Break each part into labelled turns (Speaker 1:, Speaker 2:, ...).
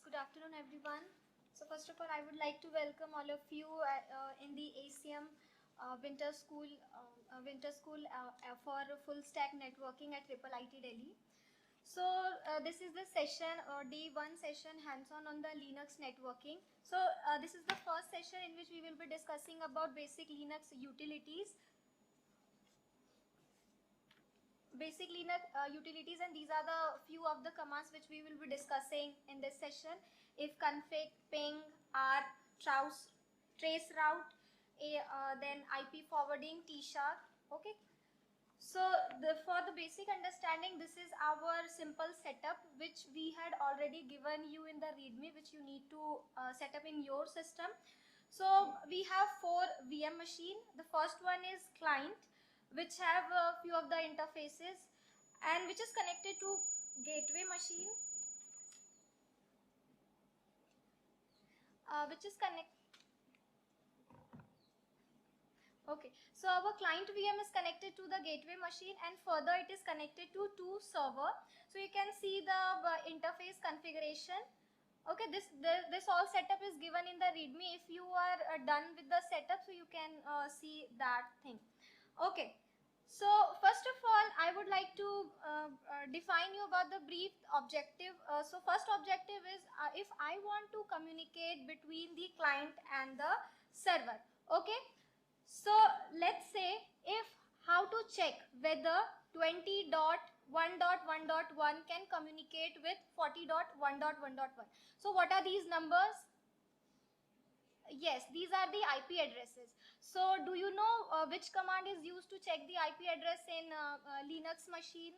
Speaker 1: Good afternoon, everyone. So first of all, I would like to welcome all of you in the ACM winter school for full stack networking at Triple IT Delhi. So this is the session, day one session, hands-on on the Linux networking. So this is the first session in which we will be discussing about basic Linux utilities. Utilities, and these are the few of the commands which we will be discussing in this session. If config, ping, r, trace route, then IP forwarding, tshark. Okay. So for the basic understanding, this is our simple setup which we had already given you in the readme, which you need to set up in your system. So we have 4 VM machine. The first one is client, which have a few of the interfaces and which is connected to gateway machine, which is connect. Okay, so our client VM is connected to the gateway machine, and further it is connected to 2 server. So you can see the interface configuration. Okay, this all setup is given in the readme. If you are done with the setup, so you can see that thing. Okay, so first of all, I would like to define you about the brief objective. So first objective is if I want to communicate between the client and the server. Okay, so let's say if how to check whether 20.1.1.1 can communicate with 40.1.1.1. So what are these numbers? Yes, these are the IP addresses. So do you know which command is used to check the IP address in Linux machine?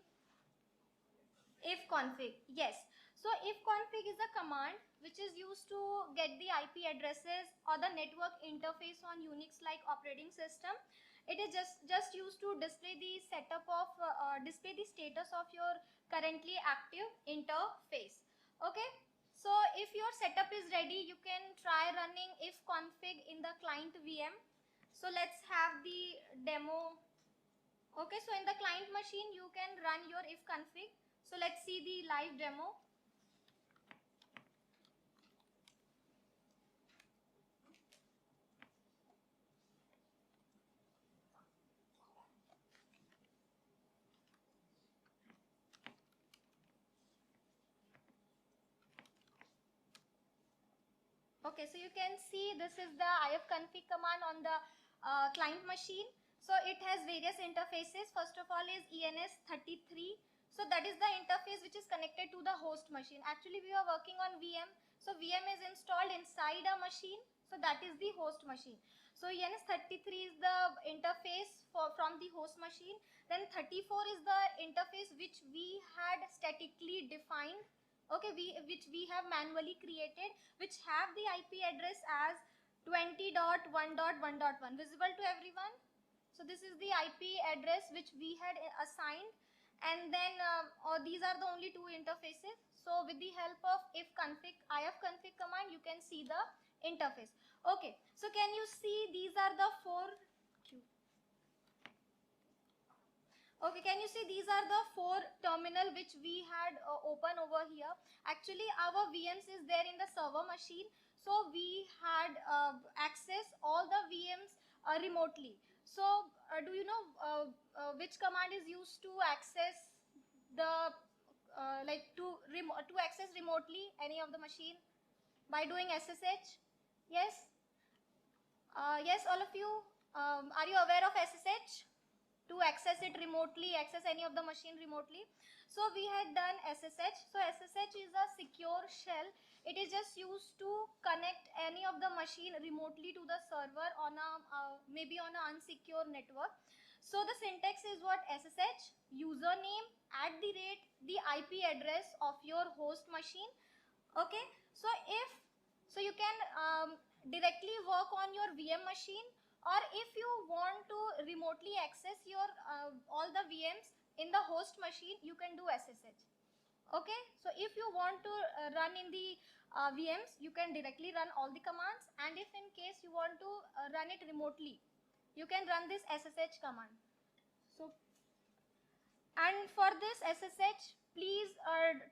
Speaker 1: Ifconfig. Yes. So ifconfig is a command which is used to get the IP addresses or the network interface on Unix like operating system. It is just used to display the setup of display the status of your currently active interface. Okay. So if your setup is ready, you can try running ifconfig in the client VM. So let's have the demo. Okay, so in the client machine you can run your ifconfig. So let's see the live demo. Okay, so you can see this is the ifconfig command on the client machine. So it has various interfaces. First of all is ENS33. So that is the interface which is connected to the host machine. Actually we are working on VM. So VM is installed inside a machine. So that is the host machine. So ENS33 is the interface from the host machine. Then 34 is the interface which we had statically defined. Okay, which we have manually created, which have the IP address as 20.1.1.1 visible to everyone. So this is the IP address which we had assigned, and then these are the only 2 interfaces. So with the help of ifconfig command, you can see the interface. Okay, so can you see these are the 4. Okay, can you see these are the 4 terminal which we had open over here. Actually our VMs is there in the server machine, so we had access all the VMs remotely. So do you know which command is used to access the to access remotely any of the machine? By doing SSH. Yes, yes, all of you, are you aware of SSH? To access it remotely, access any of the machine remotely. So we had done SSH. So SSH is a secure shell. It is just used to connect any of the machine remotely to the server on a maybe on an unsecure network. So the syntax is what? SSH username @ the IP address of your host machine. Okay, so you can directly work on your VM machine, or if you want to remotely access your all the VMs in the host machine, you can do SSH. Okay, so if you want to run in the VMs, you can directly run all the commands, and if in case you want to run it remotely, you can run this SSH command. So And for this SSH, please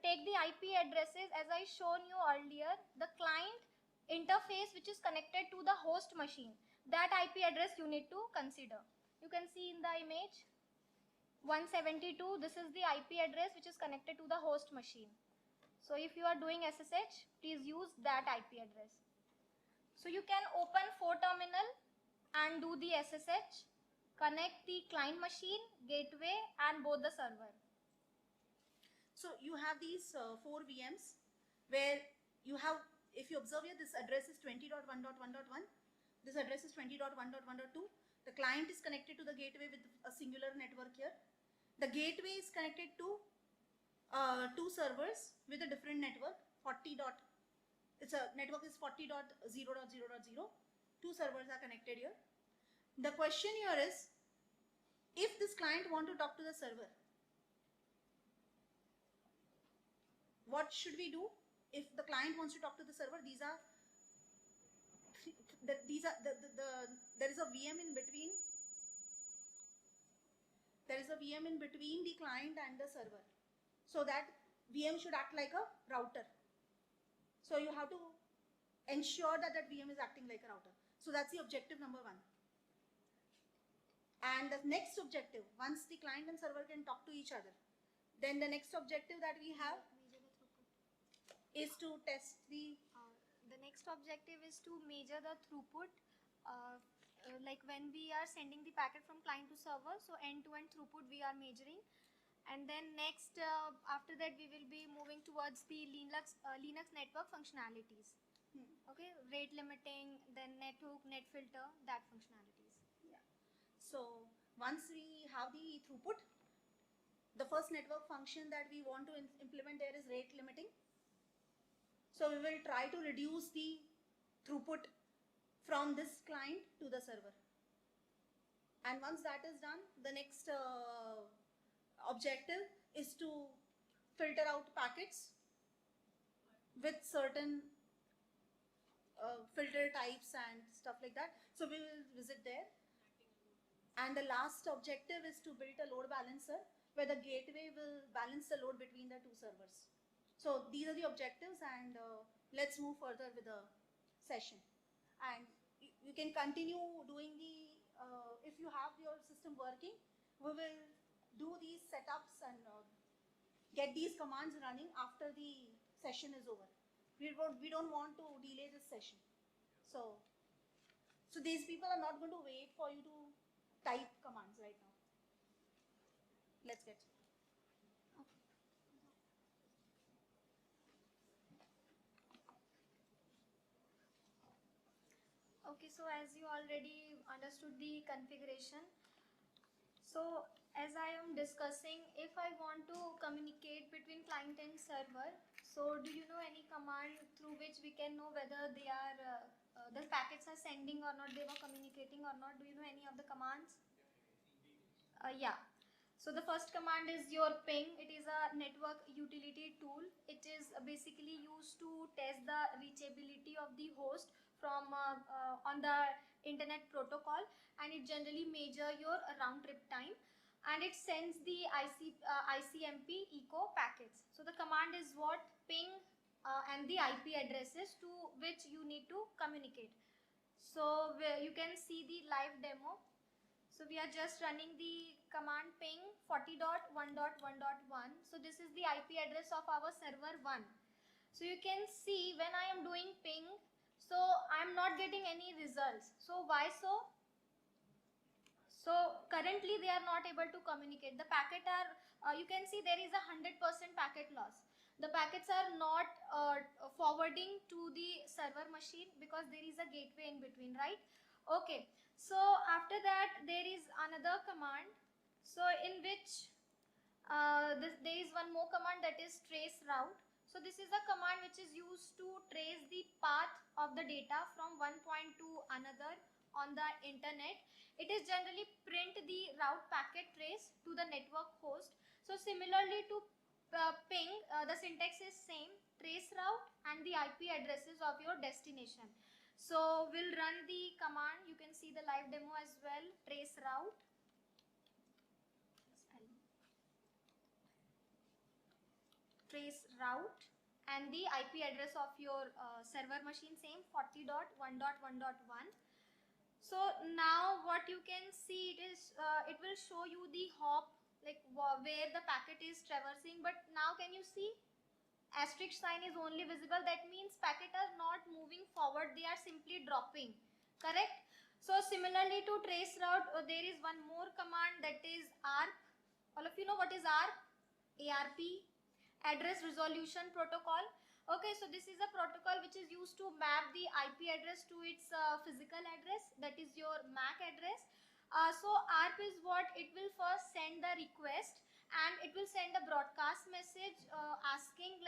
Speaker 1: take the IP addresses as I shown you earlier. The client interface which is connected to the host machine, that IP address you need to consider. You can see in the image 172, this is the IP address which is connected to the host machine. So if you are doing SSH, please use that IP address. So you can open 4-terminal and do the SSH, connect the client machine, gateway and both the server.
Speaker 2: So you have these 4 VMs where you have, if you observe here, this address is 20.1.1.1, this address is 20.1.1.2. The client is connected to the gateway with a singular network here. The gateway is connected to 2 servers with a different network, its a network is 40.0.0.0. 2 servers are connected here. The question here is, if this client want to talk to the server, what should we do? If the client wants to talk to the server, there is a VM in between. There is a VM in between the client and the server. So that VM should act like a router. So you have to ensure that that VM is acting like a router. So that's the objective number 1. And the next objective, once the client and server can talk to each other, then the next objective that we have is to test the
Speaker 1: next objective is to measure the throughput, like when we are sending the packet from client to server, so end-to-end throughput we are measuring. And then next, after that we will be moving towards the Linux network functionalities. Okay, rate limiting, then net hook, net filter, that functionalities.
Speaker 2: Yeah. So once we have the throughput, the first network function that we want to implement there is rate limiting. So we will try to reduce the throughput from this client to the server. And once that is done, the next objective is to filter out packets with certain filter types and stuff like that. So we will visit there. And the last objective is to build a load balancer where the gateway will balance the load between the 2 servers. So these are the objectives, and let's move further with the session. And you can continue doing the, if you have your system working, we will do these setups and get these commands running after the session is over. We don't want to delay this session. So these people are not going to wait for you to type commands right now. Let's get started.
Speaker 1: Okay, so as you already understood the configuration, so as I am discussing, if I want to communicate between client and server, so do you know any command through which we can know whether they are the packets are sending or not, they were communicating or not? Do you know any of the commands? Yeah. So the first command is your ping. It is a network utility tool. It is basically used to test the reachability of the host from on the internet protocol, and it generally measure your round trip time, and it sends the ICMP echo packets. So the command is what? Ping and the IP addresses to which you need to communicate. So you can see the live demo. So we are just running the command ping 40.1.1.1. So this is the IP address of our server 1. So you can see when I am doing ping, so I am not getting any results. So why so? So currently they are not able to communicate. The packet are, you can see there is a 100% packet loss. The packets are not forwarding to the server machine because there is a gateway in between, right? Okay, so after that there is another command, so in which there is one more command, that is trace route. So this is a command which is used to trace the path of the data from one point to another on the internet. It is generally print the route packet trace to the network host. So similarly to ping, the syntax is same, trace route and the IP addresses of your destination. So we'll run the command. You can see the live demo as well. Trace route. trace route and the IP address of your server machine, same 40.1.1.1. So now what you can see, it will show you the hop, like where the packet is traversing. But now can you see asterisk sign is only visible? That means packet are not moving forward, they are simply dropping, correct? So similarly to trace route, there is one more command, that is ARP. All of you know what is ARP? ARP, address resolution protocol. Okay, so this is a protocol which is used to map the IP address to its physical address, that is your MAC address. So ARP is what? It will first send the request and it will send a broadcast message asking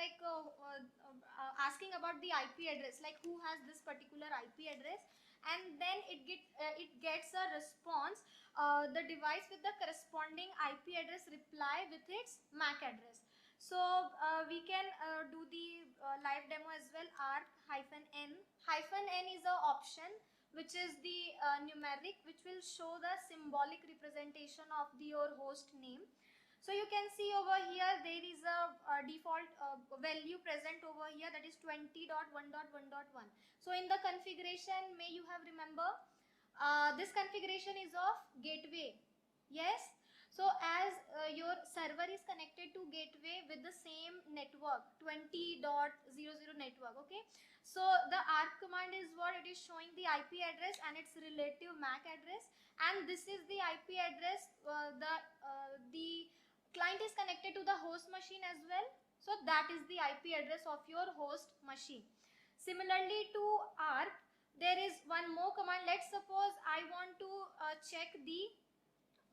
Speaker 1: asking about the IP address, like who has this particular IP address, and then it gets a response. The device with the corresponding IP address reply with its MAC address. So we can do the live demo as well. ARP-N. -N is a option which is the numeric, which will show the symbolic representation of your host name. So you can see over here there is a default value present over here, that is 20.1.1.1. So in the configuration, may you have remember this configuration is of gateway. Yes. So as your server is connected to gateway with the same network, 20.00 network, okay. So the ARP command is what? It is showing the IP address and its relative MAC address, and this is the IP address. The client is connected to the host machine as well, so that is the IP address of your host machine. Similarly to ARP, there is one more command. Let's suppose I want to check the,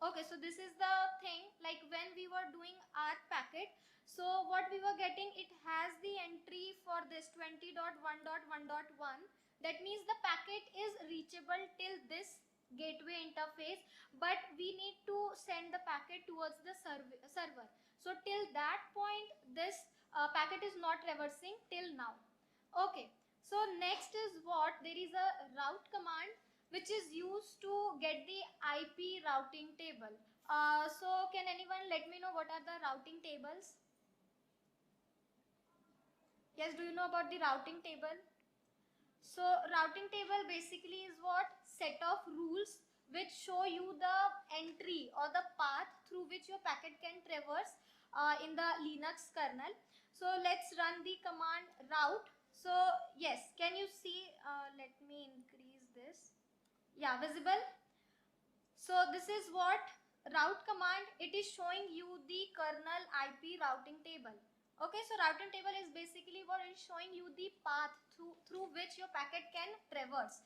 Speaker 1: okay, so this is the thing, like when we were doing ARP packet, so what we were getting, it has the entry for this 20.1.1.1. That means the packet is reachable till this gateway interface, but we need to send the packet towards the server. So till that point, this packet is not traversing till now. Okay, so next is what? There is a route command which is used to get the IP routing table. So can anyone let me know what are the routing tables? Yes, do you know about the routing table? So routing table basically is what? Set of rules which show you the entry or the path through which your packet can traverse in the Linux kernel. So let's run the command route. So yes, can you see? Let me increase this. Yeah, visible. So this is what? Route command. It is showing you the kernel IP routing table. Okay, so routing table is basically what? It is showing you the path through which your packet can traverse.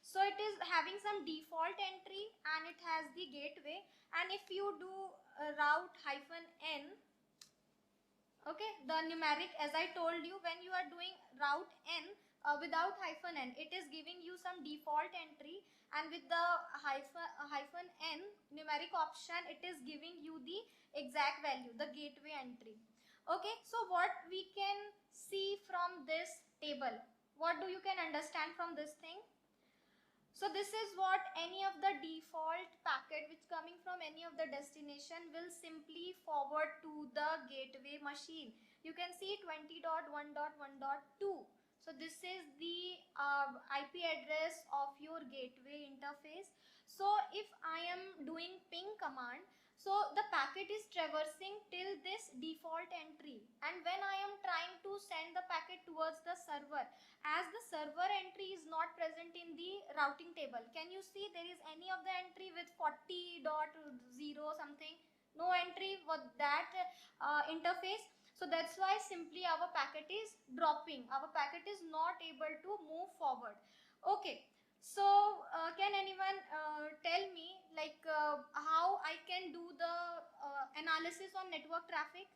Speaker 1: So it is having some default entry and it has the gateway, and if you do route-n, okay, the numeric, as I told you, when you are doing route n without -n, it is giving you some default entry, and with the -n numeric option, it is giving you the exact value, the gateway entry. Okay, so what we can see from this table, what do you can understand from this thing? So this is what? Any of the default packet which coming from any of the destination will simply forward to the gateway machine. You can see 20.1.1.2. So this is the IP address of your gateway interface. So if I am doing ping command, so the packet is traversing till this default entry, and when I am trying to send the packet towards the server, as the server entry is not present in the routing table, can you see there is any of the entry with 40.0 something? No entry with that interface. So that's why simply our packet is dropping. Our packet is not able to move forward. Okay. So can anyone tell me like how I can do the analysis on network traffic?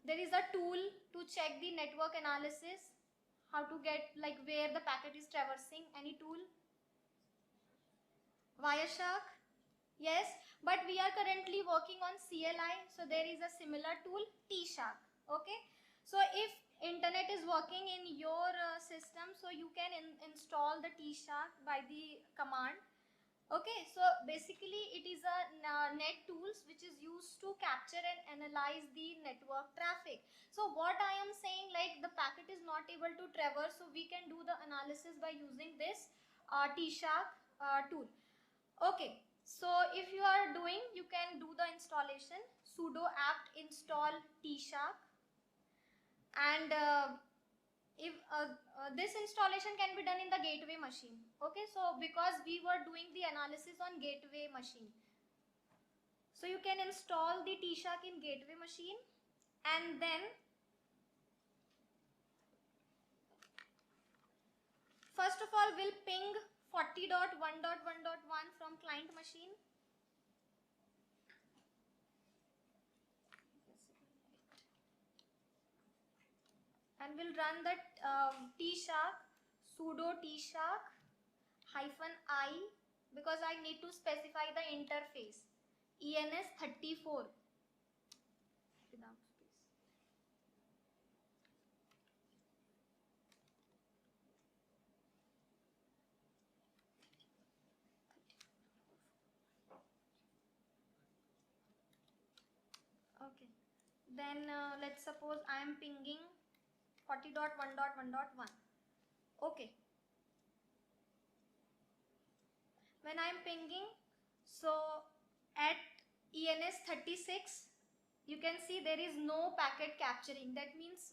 Speaker 1: There is a tool to check the network analysis, how to get like where the packet is traversing. Any tool? Wireshark? Yes, but we are currently working on CLI, so there is a similar tool, T-Shark. Okay, so if internet is working in your system, so you can install the T-Shark by the command. Okay, so basically it is a net tools which is used to capture and analyze the network traffic. So what I am saying, like the packet is not able to traverse, so we can do the analysis by using this T-Shark tool. Okay, so if you are doing, you can do the installation sudo apt install T-Shark, and if this installation can be done in the gateway machine. Okay, so because we were doing the analysis on gateway machine, so you can install the T-Shark in gateway machine, and then first of all we'll ping 40.1.1.1 from client machine. And we'll run that T-Shark sudo T-Shark -i, because I need to specify the interface ENS34 without space. Okay, then let's suppose I am pinging 40.1.1.1. Okay, when I am pinging, so at ENS36 you can see there is no packet capturing. That means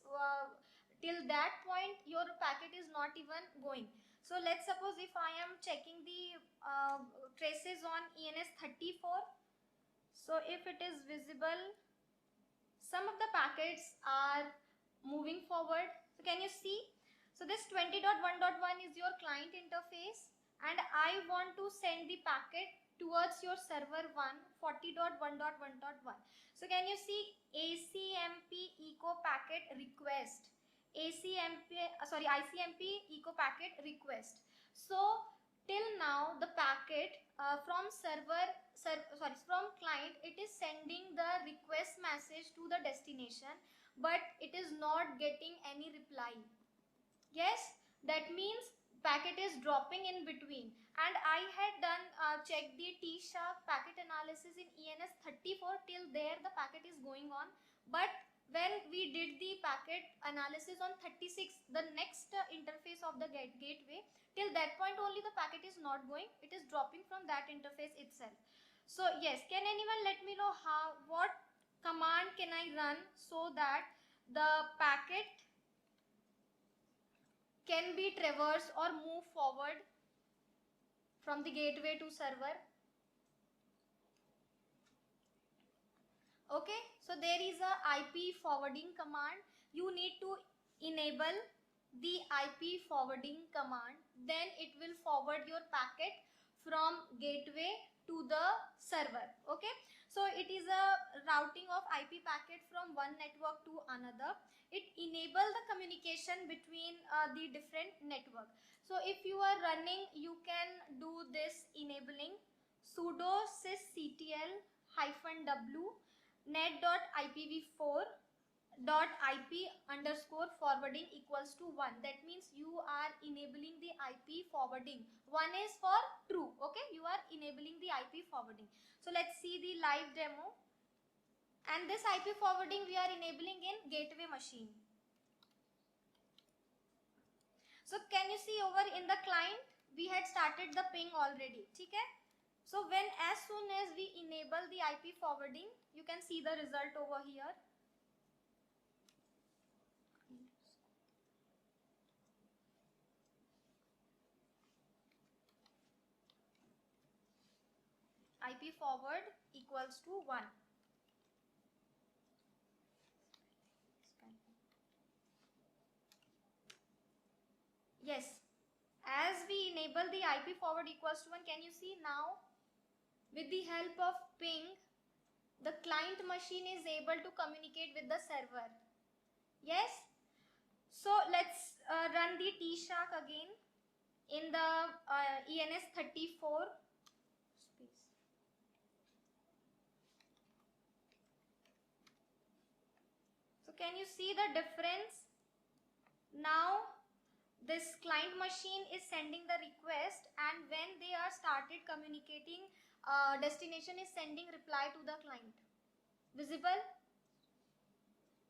Speaker 1: till that point your packet is not even going. So let's suppose if I am checking the traces on ENS34, so if it is visible, some of the packets are moving forward. So can you see? So this 20.1.1 is your client interface, and I want to send the packet towards your server 1 40.1.1.1. So can you see ACMP echo packet request, ICMP echo packet request. So till now the packet from from client, it is sending the request message to the destination, but it is not getting any reply. Yes, that means packet is dropping in between. And I had done check the T-Shark packet analysis in ENS34. Till there the packet is going on, but when we did the packet analysis on 36, the next interface of the gateway, till that point only the packet is not going, it is dropping from that interface itself. So yes, can anyone let me know what command can I run so that the packet can be traversed or move forward from the gateway to server? Okay, so there is a IP forwarding command. You need to enable the IP forwarding command, then it will forward your packet from gateway to the server. Okay, so it is a routing of IP packet from one network to another. It enables the communication between the different network. So if you are running, you can do this enabling sudo sysctl -w net.ipv4.ip_forwarding equals to 1. That means you are enabling the IP forwarding. 1 is for true. Okay, you are enabling the IP forwarding. So let's see the live demo. And this IP forwarding we are enabling in gateway machine. So can you see over in the client, we had started the ping already. Okay? So as soon as we enable the IP forwarding, you can see the result over here. IP forward equals to 1. Yes, as we enable the IP forward equals to 1, can you see now? With the help of ping, the client machine is able to communicate with the server. Yes. So let's run the T-Shark again in the ENS34 space. So can you see the difference? Now this client machine is sending the request, and when they are started communicating, destination is sending reply to the client. Visible?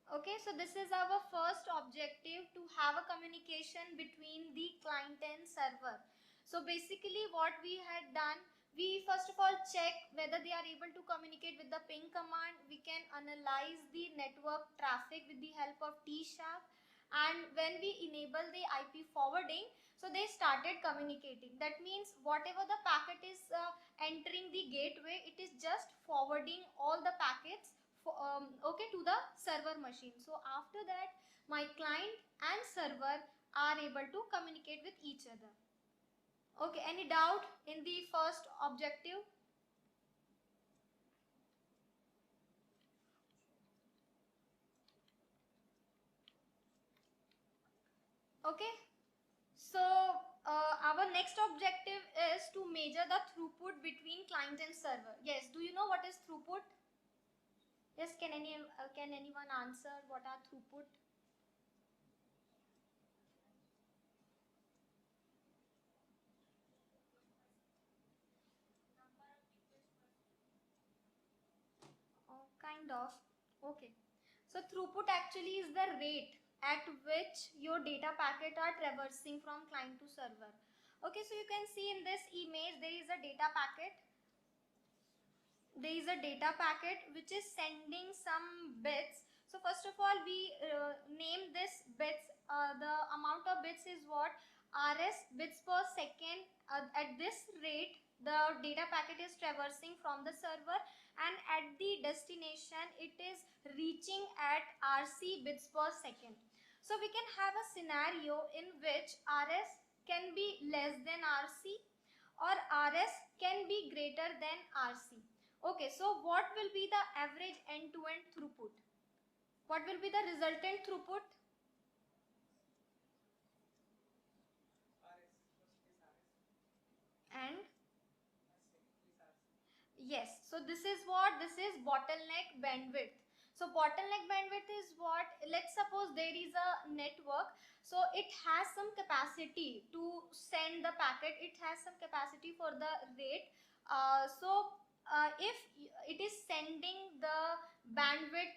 Speaker 1: Okay, so this is our first objective, to have a communication between the client and server. So basically what we had done, we first of all check whether they are able to communicate with the ping command. We can analyze the network traffic with the help of T-sharp, and when we enable the IP forwarding, so they started communicating. That means whatever the packet is entering the gateway, it is just forwarding all the packets okay, to the server machine. So after that, my client and server are able to communicate with each other. Okay, any doubt in the first objective? Okay, so our next objective is to measure the throughput between client and server. Yes, do you know what is throughput? Yes, can anyone answer what are throughput? Kind of. Okay. So throughput actually is the rate at which your data packet are traversing from client to server. Okay, so you can see in this image there is a data packet. There is a data packet which is sending some bits. So first of all, we name this bits. The amount of bits is what? RS, bits per second. At this rate, the data packet is traversing from the server, and at the destination it is reaching at RC, bits per second. So we can have a scenario in which RS can be less than RC, or RS can be greater than RC. Okay, so what will be the average end-to-end throughput? What will be the resultant throughput? And yes, so this is what? This is bottleneck bandwidth. So bottleneck bandwidth is what? Let's suppose there is a network, so it has some capacity to send the packet, it has some capacity for the rate. If it is sending the bandwidth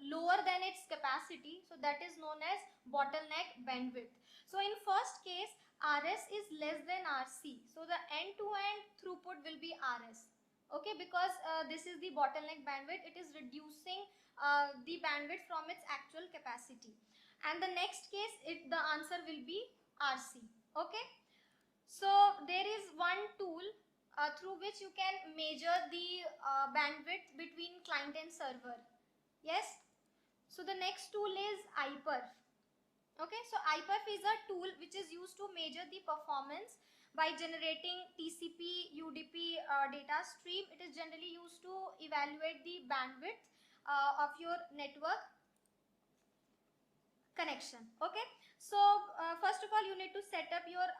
Speaker 1: lower than its capacity, so that is known as bottleneck bandwidth. So in first case, RS is less than RC, so the end-to-end throughput will be RS. Okay, because this is the bottleneck bandwidth, it is reducing the bandwidth from its actual capacity. And the next case, the answer will be RC. Okay, so there is one tool through which you can measure the bandwidth between client and server. Yes, so the next tool is iPerf. Okay, so iPerf is a tool which is used to measure the performance by generating TCP UDP data stream. It is generally used to evaluate the bandwidth of your network connection. Okay, so first of all, you need to set up your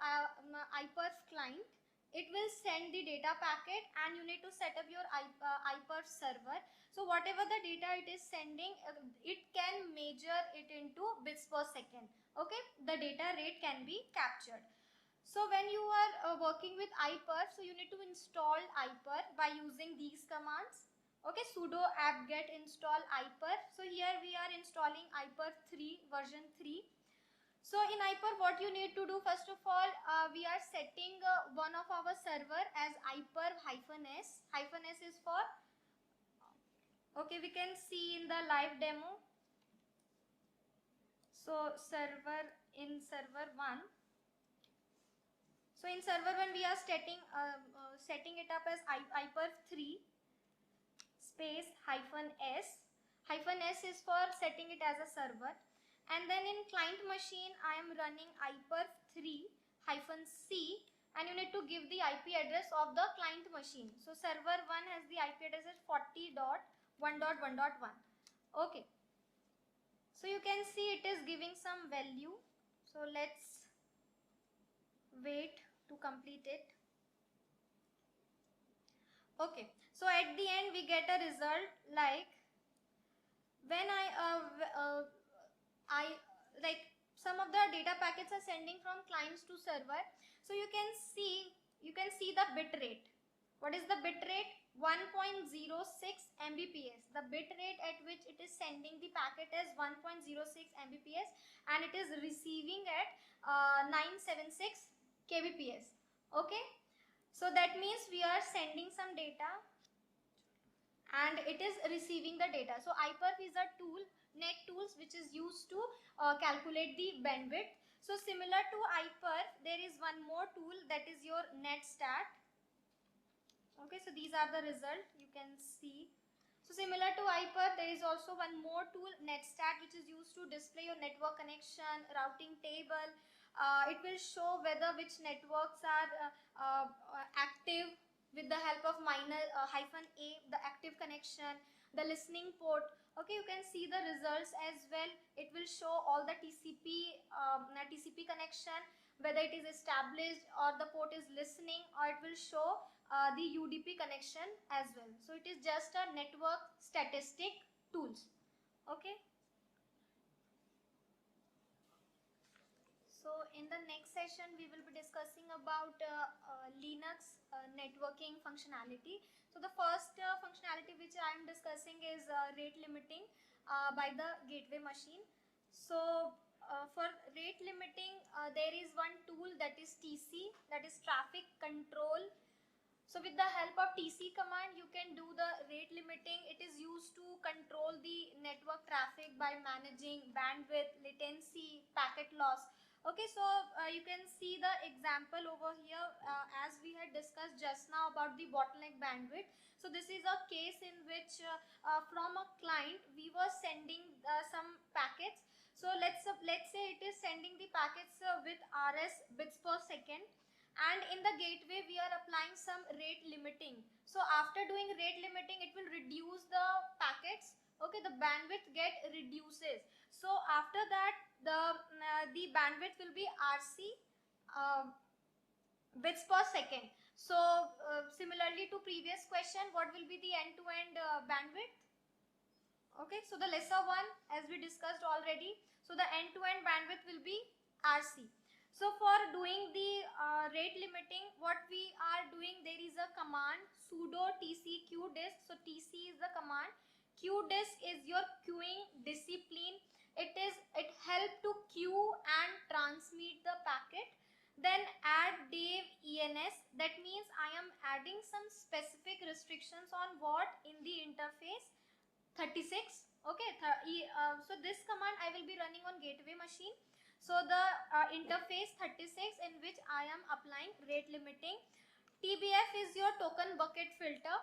Speaker 1: iPerf client. It will send the data packet, and you need to set up your iPerf server. So whatever the data it is sending, it can measure it into bits per second. Okay, the data rate can be captured. So when you are working with iPerf, so you need to install iPerf by using these commands. Okay, sudo apt-get install iPerf. So here we are installing iPerf 3 version 3. So in iPerf, what you need to do, first of all, we are setting one of our server as iperf-s. -s is for, okay, we can see in the live demo. So server, in server 1. So in server 1, we are setting it up as iperf 3 space -s. -s is for setting it as a server. And then in client machine, I am running iperf 3-c, and you need to give the IP address of the client machine. So server 1 has the IP address as 40.1.1.1. Okay, so you can see it is giving some value. So let's wait to complete it. Okay, so at the end we get a result like, when I like some of the data packets are sending from clients to server. So you can see the bit rate. What is the bit rate? 1.06 Mbps. The bit rate at which it is sending the packet is 1.06 Mbps, and it is receiving at 976 kbps. Okay, so that means we are sending some data and it is receiving the data. So iperf is a tool, net tools, which is used to calculate the bandwidth. So similar to iperf, there is one more tool, that is your netstat. Okay, so these are the result you can see. So similar to iperf, there is also one more tool, netstat, which is used to display your network connection, routing table. It will show whether which networks are active with the help of minor -a, the active connection, the listening port. Okay, you can see the results as well. It will show all the TCP connection, whether it is established or the port is listening, or it will show the UDP connection as well. So it is just a network statistic tools. Okay. So in the next session we will be discussing about Linux networking functionality. So the first functionality which I am discussing is rate limiting by the gateway machine. So for rate limiting, there is one tool, that is TC, that is traffic control. So with the help of TC command, you can do the rate limiting. It is used to control the network traffic by managing bandwidth, latency, packet loss. Okay, so you can see the example over here as we had discussed just now about the bottleneck bandwidth. So this is a case in which from a client we were sending some packets. So let's say it is sending the packets with RS bits per second, and in the gateway we are applying some rate limiting. So after doing rate limiting, it will reduce the packets. Okay, the bandwidth get reduces. So after that, the bandwidth will be RC bits per second. So similarly to previous question, what will be the end-to-end bandwidth? Okay, so the lesser one, as we discussed already, so the end-to-end bandwidth will be RC. So for doing the rate limiting, what we are doing, there is a command sudo tc qdisc. So tc is the command, qdisc is your queuing discipline. It help to queue and transmit the packet. Then add dev ens, that means I am adding some specific restrictions on what in the interface 36. Okay, so this command I will be running on gateway machine. So the interface 36 in which I am applying rate limiting. TBF is your token bucket filter.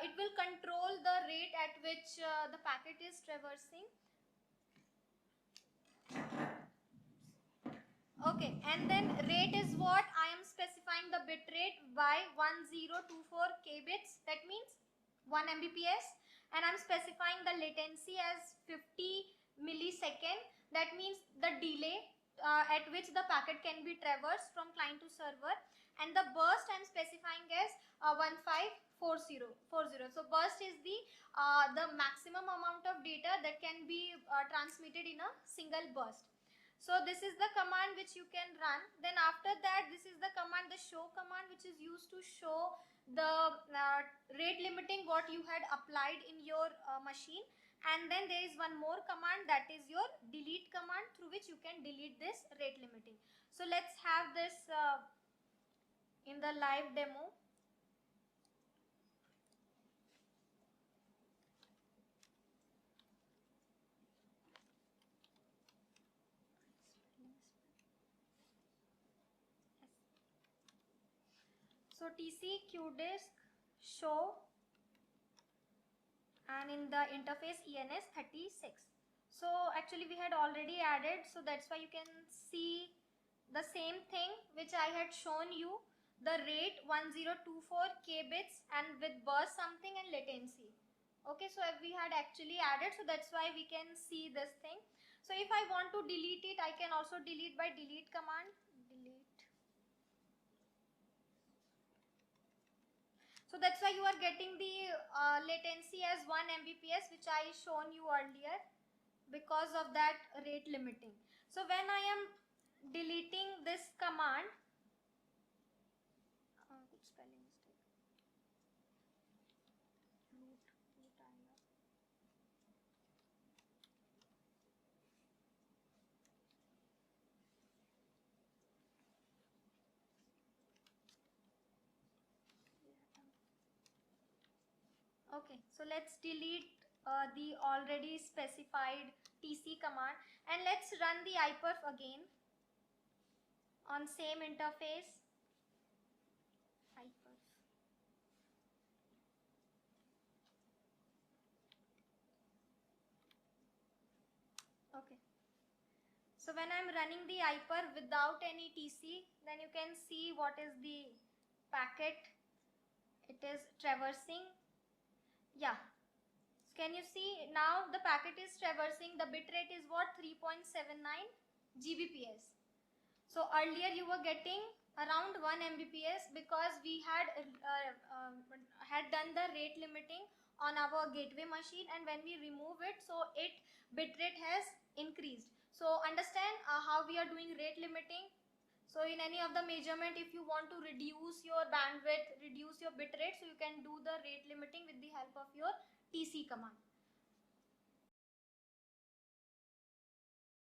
Speaker 1: It will control the rate at which the packet is traversing. Okay, and then rate is what I am specifying the bit rate by 1024 kbits, that means 1 Mbps, and I am specifying the latency as 50 millisecond, that means the delay at which the packet can be traversed from client to server, and the burst I am specifying as 1540. So burst is the maximum amount of data that can be transmitted in a single burst. So this is the command which you can run. Then after that, this is the command, the show command, which is used to show the rate limiting what you had applied in your machine. And then there is one more command, that is your delete command, through which you can delete this rate limiting. So let's have this in the live demo. So tc qdisc show, and in the interface ens 36. So actually we had already added, so that's why you can see the same thing which I had shown you, the rate 1024 kbits and with burst something and latency. Okay, so we had actually added, so that's why we can see this thing. So if I want to delete it, I can also delete by delete command. Delete. So that's why you are getting the latency as 1 Mbps, which I shown you earlier, because of that rate limiting. So when I am deleting this command, good spelling mistake. Root IR. Okay, so let's delete the already specified tc command and let's run the iperf again on same interface. iperf. Okay. So when I'm running the iperf without any tc, then you can see what is the packet it is traversing. Yeah. Can you see now the packet is traversing, the bitrate is what, 3.79 Gbps. So earlier you were getting around 1 Mbps because we had done the rate limiting on our gateway machine, and when we remove it, so it bitrate has increased. So understand how we are doing rate limiting. So in any of the measurement, if you want to reduce your bandwidth, reduce your bitrate, so you can do the rate limiting with the help of your TC command.